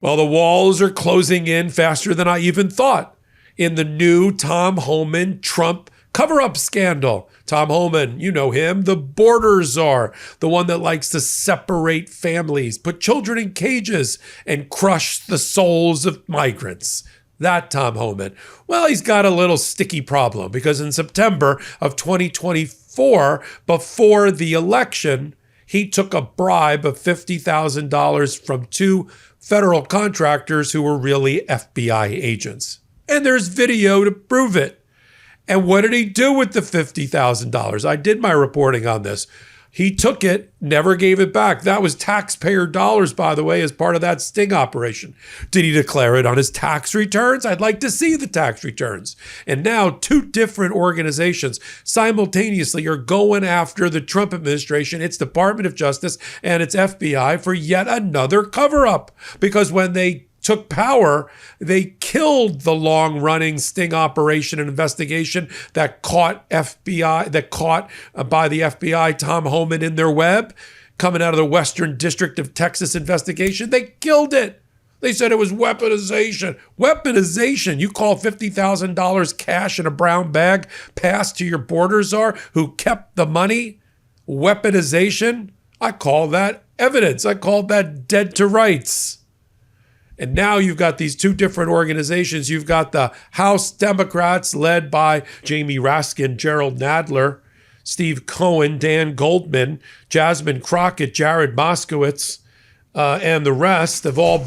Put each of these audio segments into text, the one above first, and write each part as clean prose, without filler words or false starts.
Well, the walls are closing in faster than I even thought in the new Tom Homan Trump cover-up scandal. Tom Homan, you know him, the border czar, the one that likes to separate families, put children in cages, and crush the souls of migrants. That Tom Homan. Well, he's got a little sticky problem because in September of 2024, before the election, he took a bribe of $50,000 from two federal contractors who were really FBI agents. And there's video to prove it. And what did he do with the $50,000? I did my reporting on this. He took it, never gave it back. That was taxpayer dollars, by the way, as part of that sting operation. Did he declare it on his tax returns? I'd like to see the tax returns. And now two different organizations simultaneously are going after the Trump administration, its Department of Justice, and its FBI for yet another cover-up. Because when they took power, they killed the long-running sting operation and investigation that caught by the FBI Tom Homan in their web, coming out of the Western District of Texas investigation. They killed it. They said it was weaponization. Weaponization. You call $50,000 cash in a brown bag passed to your border czar who kept the money? Weaponization? I call that evidence. I call that dead to rights. And now you've got these two different organizations. You've got the House Democrats led by Jamie Raskin, Gerald Nadler, Steve Cohen, Dan Goldman, Jasmine Crockett, Jared Moskowitz, and the rest have all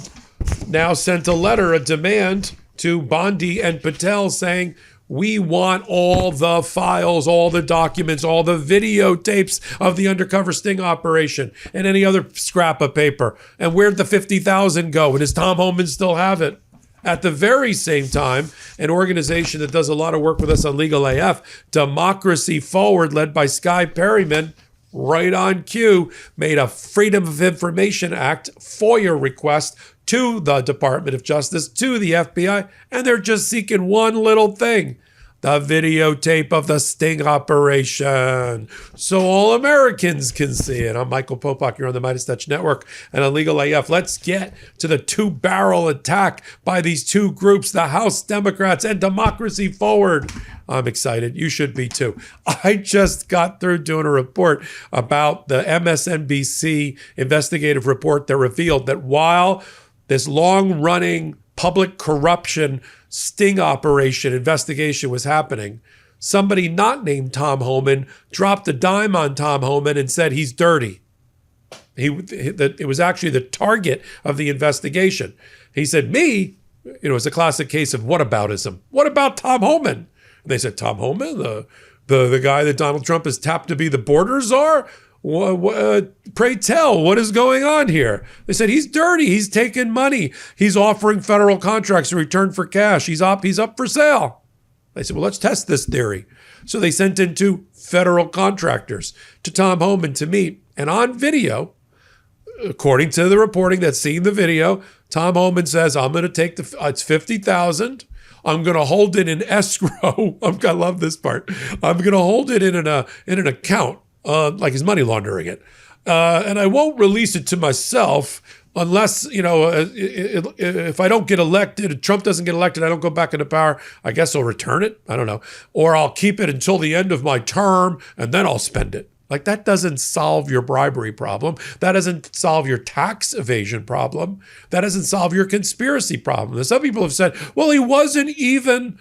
now sent a letter, a demand to Bondi and Patel saying, we want all the files, all the documents, all the videotapes of the undercover sting operation and any other scrap of paper. And where'd the $50,000 go? And does Tom Homan still have it? At the very same time, an organization that does a lot of work with us on Legal AF, Democracy Forward, led by Sky Perryman, right on cue, made a Freedom of Information Act FOIA request to the Department of Justice, to the FBI, and they're just seeking one little thing: the videotape of the sting operation, so all Americans can see it. I'm Michael Popok. You're on the MeidasTouch Network and on Legal AF. Let's get to the two-barrel attack by these two groups, the House Democrats and Democracy Forward. I'm excited. You should be too. I just got through doing a report about the MSNBC investigative report that revealed that while this long-running public corruption sting operation investigation was happening, somebody not named Tom Homan dropped a dime on Tom Homan and said he's dirty. It was actually the target of the investigation. He said, me? It's a classic case of whataboutism. What about Tom Homan? And they said, Tom Homan, the guy that Donald Trump has tapped to be the border czar? Pray tell, what is going on here? They said, he's dirty. He's taking money. He's offering federal contracts in return for cash. He's up for sale. They said, well, let's test this theory. So they sent in two federal contractors to Tom Homan to meet. And on video, according to the reporting that's seen the video, Tom Homan says, I'm going to take it's $50,000. I'm going to hold it in escrow. I love this part. I'm going to hold it in an account. Like he's money laundering it. And I won't release it to myself unless, if I don't get elected, if Trump doesn't get elected, I don't go back into power. I guess I'll return it. I don't know. Or I'll keep it until the end of my term and then I'll spend it. Like, that doesn't solve your bribery problem. That doesn't solve your tax evasion problem. That doesn't solve your conspiracy problem. And some people have said, well, he wasn't even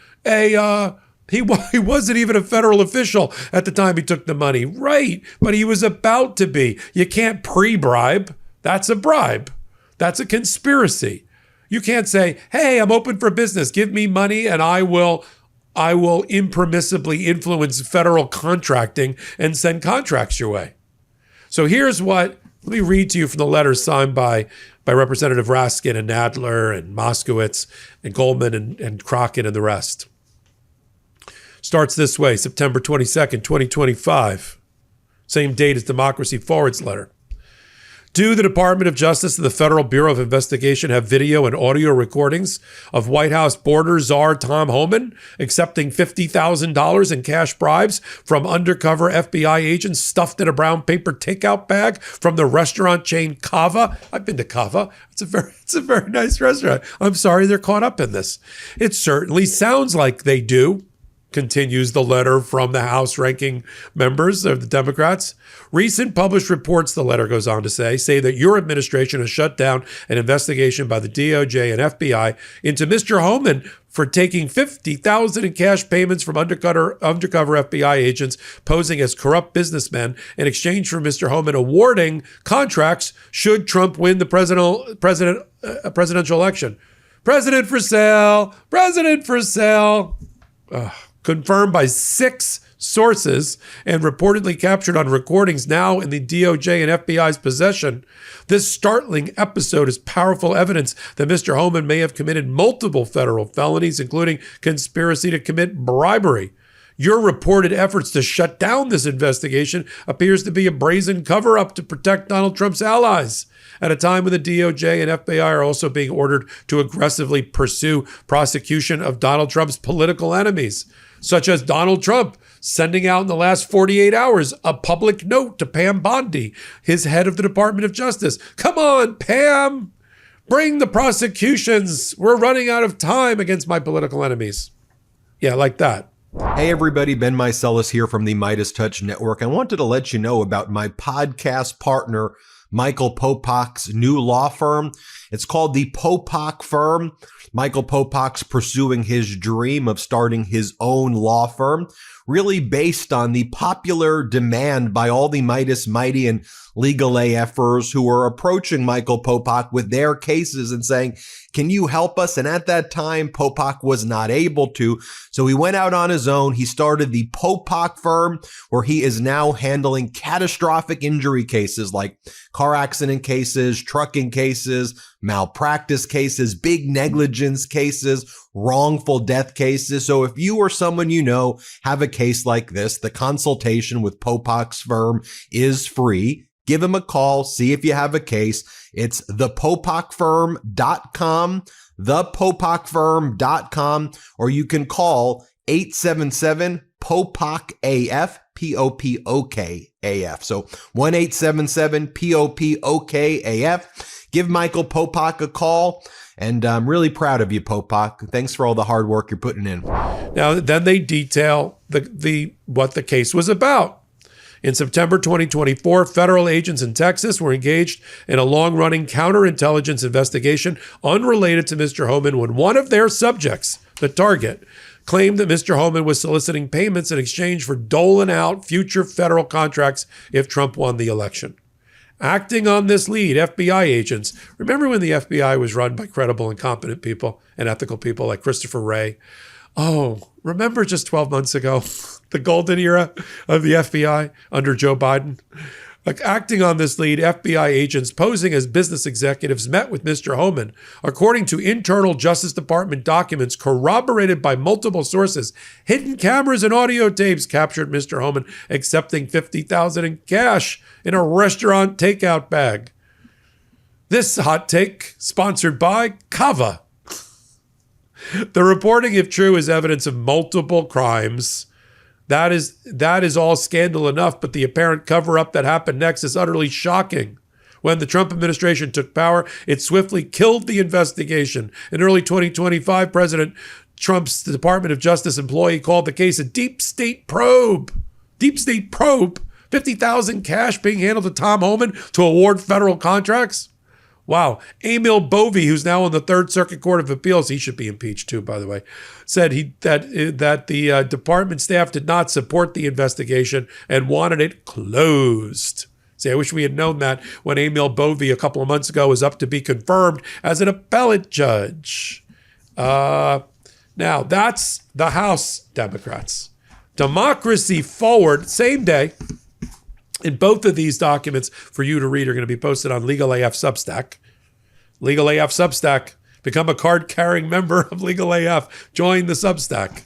He wasn't even a federal official at the time he took the money. Right, but he was about to be. You can't pre-bribe. That's a bribe. That's a conspiracy. You can't say, hey, I'm open for business. Give me money and I will impermissibly influence federal contracting and send contracts your way. So here's let me read to you from the letter signed by Representative Raskin and Nadler and Moskowitz and Goldman and Crockett and the rest. Starts this way, September 22nd, 2025. Same date as Democracy Forward's letter. Do the Department of Justice and the Federal Bureau of Investigation have video and audio recordings of White House border czar Tom Homan accepting $50,000 in cash bribes from undercover FBI agents stuffed in a brown paper takeout bag from the restaurant chain Cava? I've been to Cava. It's a very nice restaurant. I'm sorry they're caught up in this. It certainly sounds like they do, continues the letter from the House ranking members of the Democrats. Recent published reports, the letter goes on to say that your administration has shut down an investigation by the DOJ and FBI into Mr. Homan for taking $50,000 in cash payments from undercover FBI agents posing as corrupt businessmen in exchange for Mr. Homan awarding contracts should Trump win the presidential election. President for sale, president for sale. Confirmed by 6 sources and reportedly captured on recordings now in the DOJ and FBI's possession, this startling episode is powerful evidence that Mr. Homan may have committed multiple federal felonies, including conspiracy to commit bribery. Your reported efforts to shut down this investigation appears to be a brazen cover-up to protect Donald Trump's allies at a time when the DOJ and FBI are also being ordered to aggressively pursue prosecution of Donald Trump's political enemies, such as Donald Trump sending out in the last 48 hours a public note to Pam Bondi, his head of the Department of Justice. Come on, Pam, bring the prosecutions. We're running out of time against my political enemies. Yeah, like that. Hey everybody, Ben Meiselas here from the MeidasTouch Network. I wanted to let you know about my podcast partner, Michael Popok's new law firm. It's called the Popok Firm. Michael Popok's pursuing his dream of starting his own law firm, really based on the popular demand by all the Meidas Mighty and legal AFers who are approaching Michael Popok with their cases and saying, can you help us? And at that time, Popok was not able to. So he went out on his own. He started the Popok Firm, where he is now handling catastrophic injury cases like car accident cases, trucking cases, malpractice cases, big negligence cases, wrongful death cases. So if you or someone you know have a case like this, the consultation with Popok's firm is free. Give him a call. See if you have a case. It's thepopokfirm.com, thepopokfirm.com, or you can call 877-POPOK-AF, P-O-P-O-K-A-F. So 1-877-POPOK-AF. Give Michael Popok a call. And I'm really proud of you, Popok. Thanks for all the hard work you're putting in. Now, then they detail what the case was about. In September 2024, federal agents in Texas were engaged in a long-running counterintelligence investigation unrelated to Mr. Homan when one of their subjects, the target, claimed that Mr. Homan was soliciting payments in exchange for doling out future federal contracts if Trump won the election. Acting on this lead, FBI agents, remember when the FBI was run by credible and competent people and ethical people like Christopher Wray? Oh, remember just 12 months ago, the golden era of the FBI under Joe Biden? Like, acting on this lead, FBI agents posing as business executives met with Mr. Homan. According to internal Justice Department documents corroborated by multiple sources, hidden cameras and audio tapes captured Mr. Homan accepting $50,000 in cash in a restaurant takeout bag. This hot take sponsored by Cava. The reporting, if true, is evidence of multiple crimes. That is all scandal enough, but the apparent cover-up that happened next is utterly shocking. When the Trump administration took power, it swiftly killed the investigation. In early 2025, President Trump's Department of Justice employee called the case a deep state probe. Deep state probe? $50,000 cash being handled to Tom Homan to award federal contracts? Wow. Emil Bovee, who's now on the Third Circuit Court of Appeals, he should be impeached too, by the way, said that the department staff did not support the investigation and wanted it closed. See, I wish we had known that when Emil Bovee a couple of months ago was up to be confirmed as an appellate judge. Now, that's the House Democrats. Democracy Forward, same day. In both of these documents for you to read are going to be posted on Legal AF Substack. Legal AF Substack. Become a card-carrying member of Legal AF. Join the Substack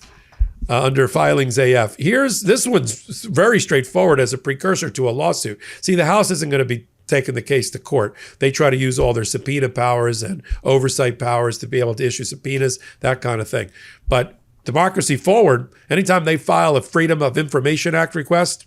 under Filings AF. This one's very straightforward as a precursor to a lawsuit. See, the House isn't going to be taking the case to court. They try to use all their subpoena powers and oversight powers to be able to issue subpoenas, that kind of thing. But Democracy Forward, anytime they file a Freedom of Information Act request,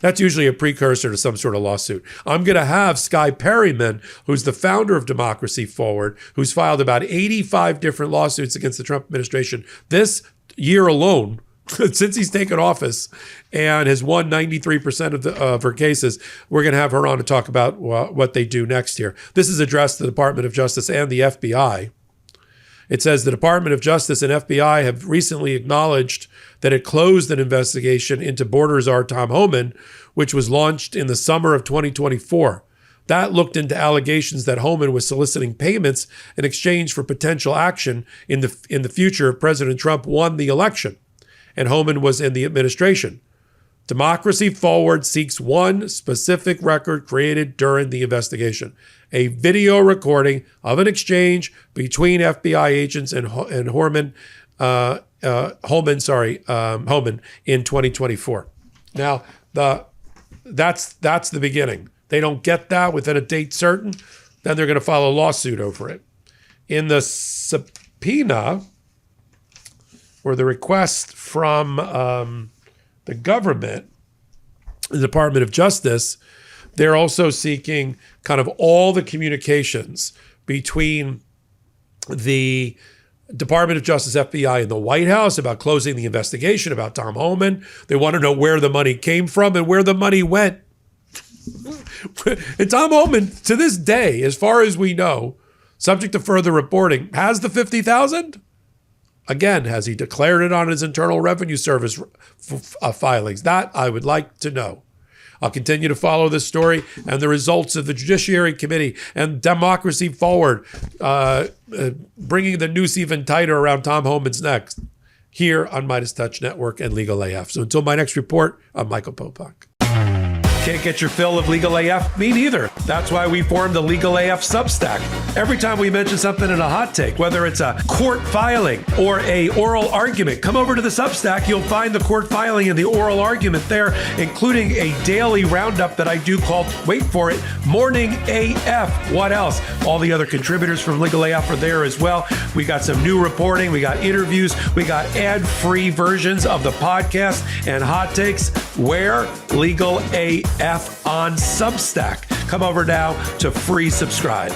that's usually a precursor to some sort of lawsuit. I'm going to have Skye Perryman, who's the founder of Democracy Forward, who's filed about 85 different lawsuits against the Trump administration this year alone, since he's taken office, and has won 93% of her cases. We're going to have her on to talk about what they do next here. This is addressed to the Department of Justice and the FBI. It says the Department of Justice and FBI have recently acknowledged that it closed an investigation into border czar Tom Homan, which was launched in the summer of 2024. That looked into allegations that Homan was soliciting payments in exchange for potential action in the future if President Trump won the election and Homan was in the administration. Democracy Forward seeks one specific record created during the investigation: a video recording of an exchange between FBI agents and Homan in 2024. Now, that's the beginning. They don't get that within a date certain, then they're going to file a lawsuit over it. In the subpoena, or the request from the government, the Department of Justice, they're also seeking kind of all the communications between the Department of Justice, FBI, and the White House about closing the investigation about Tom Homan. They want to know where the money came from and where the money went. And Tom Homan, to this day, as far as we know, subject to further reporting, has the $50,000. Again, has he declared it on his Internal Revenue Service filings? That I would like to know. I'll continue to follow this story and the results of the Judiciary Committee and Democracy Forward, bringing the noose even tighter around Tom Homan's neck here on MeidasTouch Network and Legal AF. So until my next report, I'm Michael Popok. Can't get your fill of Legal AF? Me neither. That's why we formed the Legal AF Substack. Every time we mention something in a hot take, whether it's a court filing or a oral argument, come over to the Substack. You'll find the court filing and the oral argument there, including a daily roundup that I do called, wait for it, Morning AF. What else? All the other contributors from Legal AF are there as well. We got some new reporting. We got interviews. We got ad-free versions of the podcast and hot takes. Where? Legal AF on Substack. Come over now to free subscribe.